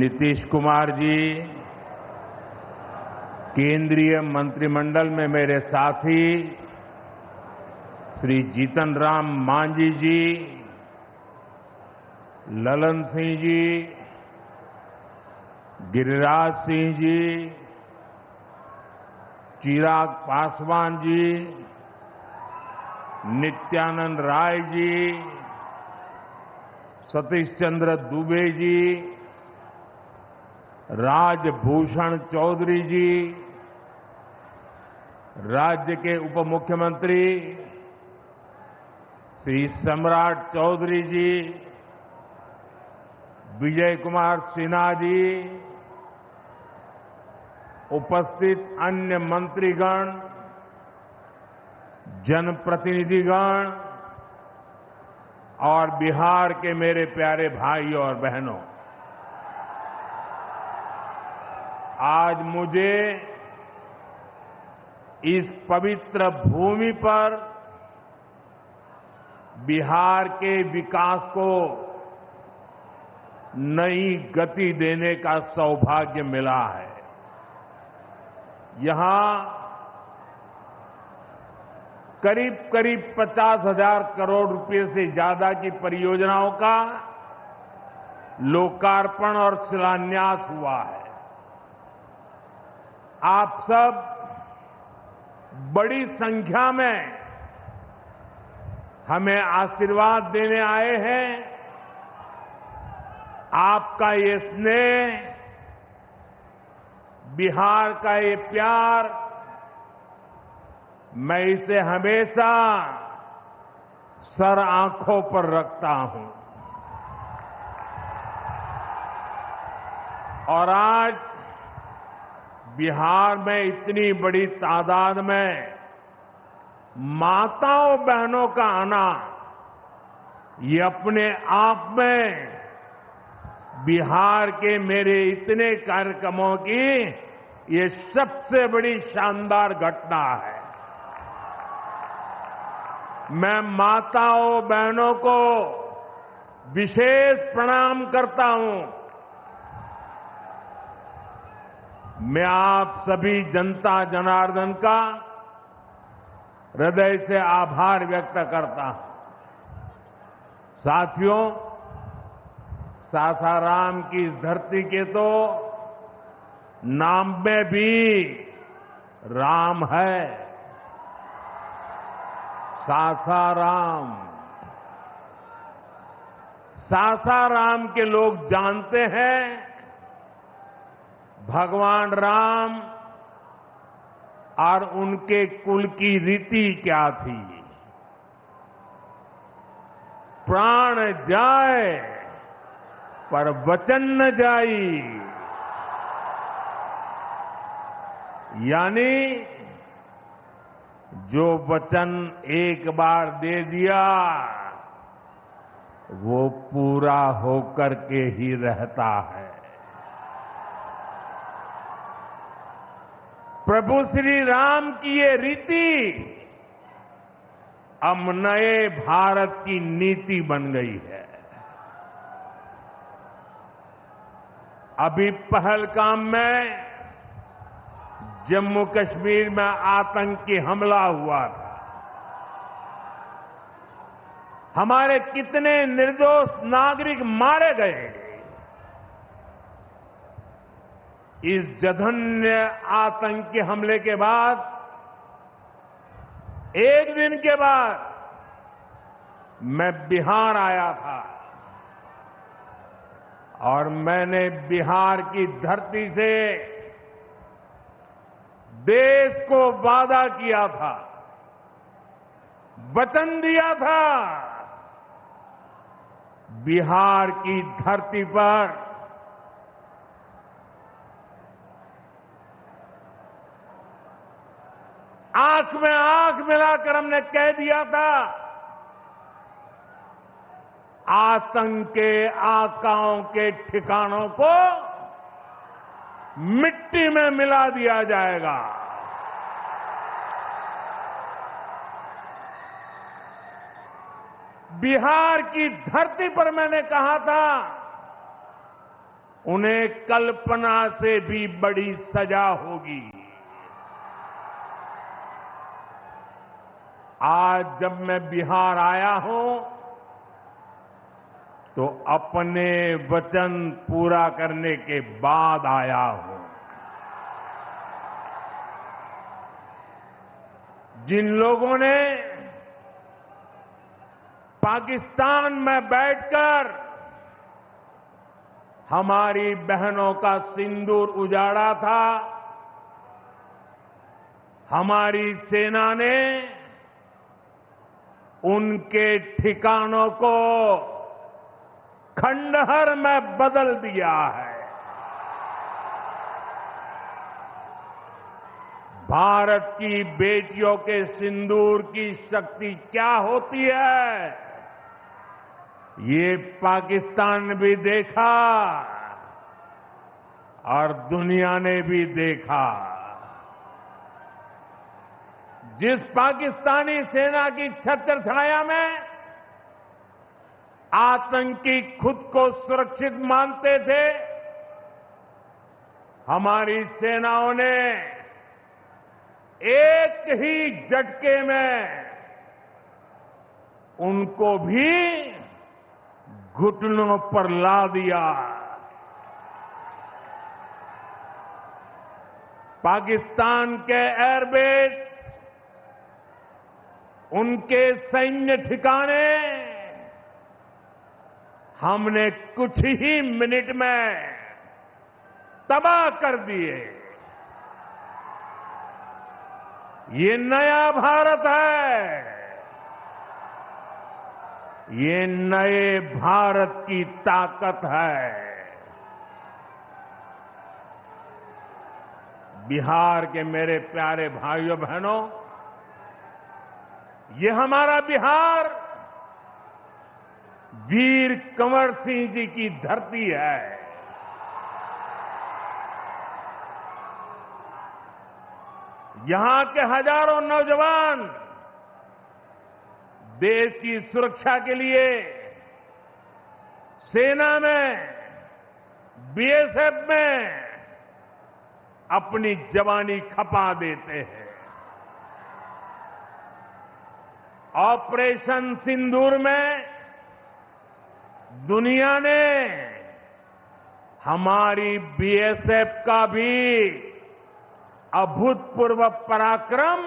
नीतीश कुमार जी, केंद्रीय मंत्रिमंडल में मेरे साथी श्री जीतन राम मांझी जी, ललन सिंह जी, गिरिराज सिंह जी, चिराग पासवान जी, नित्यानंद राय जी, सतीश चंद्र दुबे जी, राजभूषण चौधरी जी, राज्य के उप मुख्यमंत्री श्री सम्राट चौधरी जी, विजय कुमार सिन्हा जी, उपस्थित अन्य मंत्रीगण, जनप्रतिनिधिगण और बिहार के मेरे प्यारे भाइयों और बहनों, आज मुझे इस पवित्र भूमि पर बिहार के विकास को नई गति देने का सौभाग्य मिला है। यहां करीब करीब 50,000 करोड़ रुपए से ज्यादा की परियोजनाओं का लोकार्पण और शिलान्यास हुआ है। आप सब बड़ी संख्या में हमें आशीर्वाद देने आए हैं। आपका ये स्नेह, बिहार का ये प्यार, मैं इसे हमेशा सर आंखों पर रखता हूं। और आज बिहार में इतनी बड़ी तादाद में माताओं बहनों का आना, ये अपने आप में बिहार के मेरे इतने कार्यक्रमों की ये सबसे बड़ी शानदार घटना है। मैं माताओं बहनों को विशेष प्रणाम करता हूं। मैं आप सभी जनता जनार्दन का हृदय से आभार व्यक्त करता हूं। साथियों, सासाराम की इस धरती के तो नाम में भी राम है। सासाराम, सासाराम के लोग जानते हैं भगवान राम और उनके कुल की रीति क्या थी। प्राण जाए पर वचन न जाई, यानी जो वचन एक बार दे दिया वो पूरा होकर के ही रहता है। प्रभु श्री राम की ये रीति अब नए भारत की नीति बन गई है। अभी पहलगाम में जम्मू कश्मीर में आतंकी हमला हुआ था। हमारे कितने निर्दोष नागरिक मारे गए। इस जघन्य आतंकी हमले के बाद, एक दिन के बाद मैं बिहार आया था और मैंने बिहार की धरती से देश को वादा किया था, वचन दिया था, बिहार की धरती पर आंख में आंख मिलाकर हमने कह दिया था, आतंक के आकाओं के ठिकानों को मिट्टी में मिला दिया जाएगा। बिहार की धरती पर मैंने कहा था उन्हें कल्पना से भी बड़ी सजा होगी। आज जब मैं बिहार आया हूं तो अपने वचन पूरा करने के बाद आया हूं। जिन लोगों ने पाकिस्तान में बैठकर हमारी बहनों का सिंदूर उजाड़ा था, हमारी सेना ने उनके ठिकानों को खंडहर में बदल दिया है। भारत की बेटियों के सिंदूर की शक्ति क्या होती है, ये पाकिस्तान ने भी देखा और दुनिया ने भी देखा। जिस पाकिस्तानी सेना की छत्रछाया में आतंकी खुद को सुरक्षित मानते थे, हमारी सेनाओं ने एक ही झटके में उनको भी घुटनों पर ला दिया। पाकिस्तान के एयरबेस, उनके सैन्य ठिकाने हमने कुछ ही मिनट में तबाह कर दिए। ये नया भारत है, ये नए भारत की ताकत है। बिहार के मेरे प्यारे भाइयों बहनों, ये हमारा बिहार वीर कंवर सिंह जी की धरती है। यहां के हजारों नौजवान देश की सुरक्षा के लिए सेना में, बीएसएफ में अपनी जवानी खपा देते हैं। ऑपरेशन सिंदूर में दुनिया ने हमारी बीएसएफ का भी अभूतपूर्व पराक्रम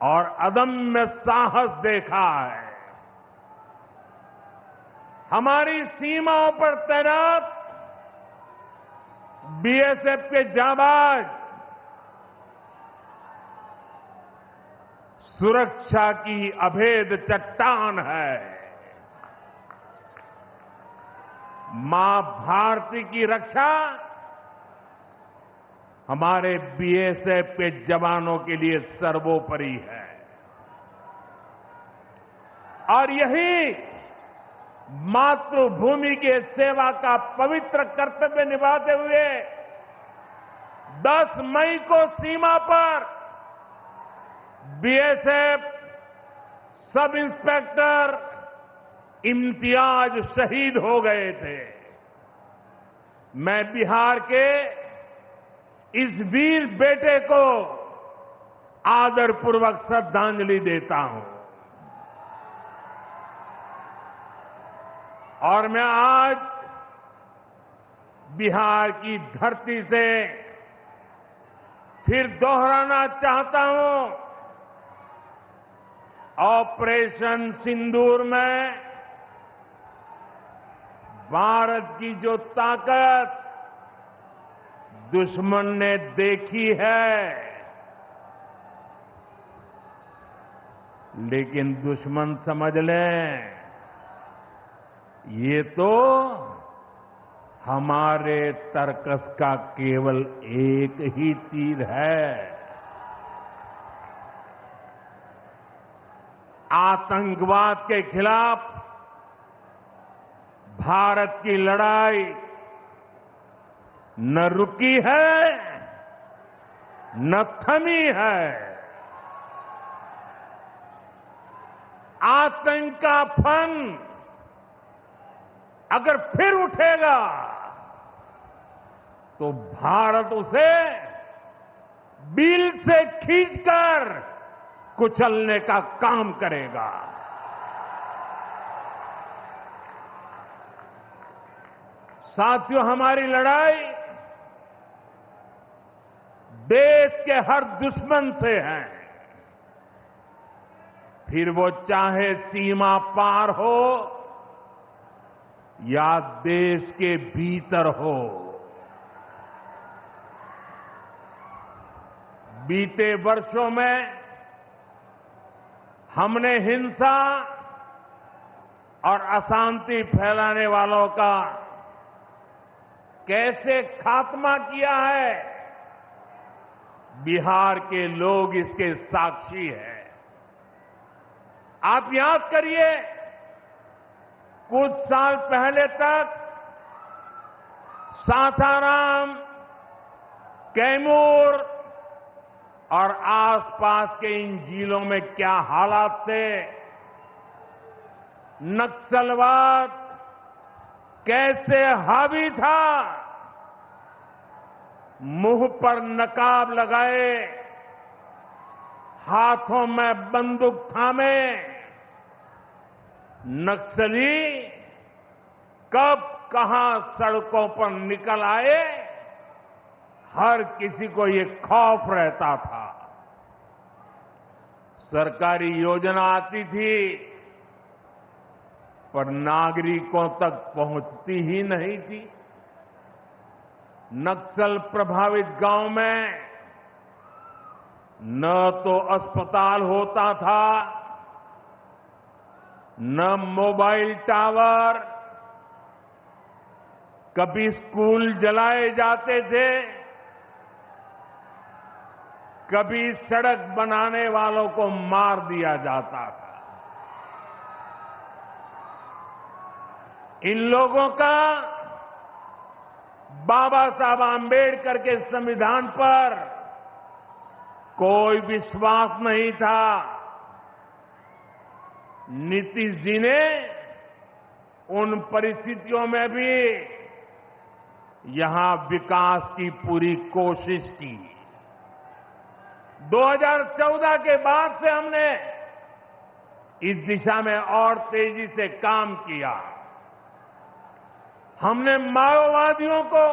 और अदम्य साहस देखा है। हमारी सीमाओं पर तैनात बीएसएफ के जाबाज सुरक्षा की अभेद चट्टान है। मां भारती की रक्षा हमारे बीएसएफ के जवानों के लिए सर्वोपरि है। और यही मातृभूमि के सेवा का पवित्र कर्तव्य निभाते हुए 10 मई को सीमा पर बीएसएफ सब इंस्पेक्टर इम्तियाज शहीद हो गए थे। मैं बिहार के इस वीर बेटे को आदरपूर्वक श्रद्धांजलि देता हूं। और मैं आज बिहार की धरती से फिर दोहराना चाहता हूं, ऑपरेशन सिंदूर में भारत की जो ताकत दुश्मन ने देखी है, लेकिन दुश्मन समझ लें ये तो हमारे तर्कस का केवल एक ही तीर है। आतंकवाद के खिलाफ भारत की लड़ाई न रुकी है न थमी है। आतंक का फन अगर फिर उठेगा तो भारत उसे बिल से खींचकर कुचलने का काम करेगा। साथियों, हमारी लड़ाई देश के हर दुश्मन से है, फिर वो चाहे सीमा पार हो या देश के भीतर हो। बीते वर्षों में हमने हिंसा और अशांति फैलाने वालों का कैसे खात्मा किया है, बिहार के लोग इसके साक्षी हैं। आप याद करिए, कुछ साल पहले तक सासाराम, कैमूर और आसपास के इन जिलों में क्या हालात थे, नक्सलवाद कैसे हावी था, मुंह पर नकाब लगाए, हाथों में बंदूक थामे नक्सली कब कहां सड़कों पर निकल आए, हर किसी को ये खौफ रहता था। सरकारी योजना आती थी पर नागरिकों तक पहुंचती ही नहीं थी। नक्सल प्रभावित गांव में न तो अस्पताल होता था, न मोबाइल टावर, कभी स्कूल जलाए जाते थे, कभी सड़क बनाने वालों को मार दिया जाता था। इन लोगों का बाबा साहब आंबेडकर के संविधान पर कोई विश्वास नहीं था। नीतीश जी ने उन परिस्थितियों में भी यहां विकास की पूरी कोशिश की। 2014 के बाद से हमने इस दिशा में और तेजी से काम किया। हमने माओवादियों को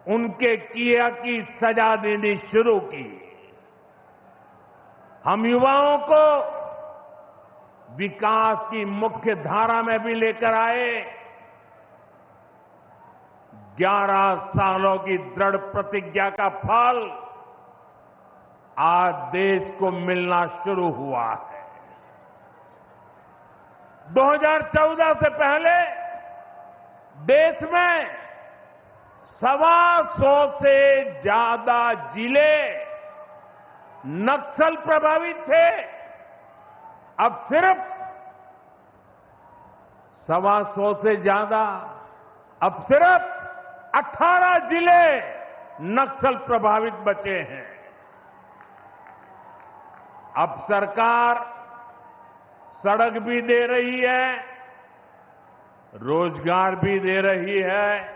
उनके किया की सजा देनी शुरू की। हम युवाओं को विकास की मुख्य धारा में भी लेकर आए। 11 सालों की दृढ़ प्रतिज्ञा का फल आज देश को मिलना शुरू हुआ है। 2014 से पहले देश में 125 से ज्यादा जिले नक्सल प्रभावित थे। अब सिर्फ 125 से ज्यादा, अब सिर्फ 18 जिले नक्सल प्रभावित बचे हैं। अब सरकार सड़क भी दे रही है, रोजगार भी दे रही है,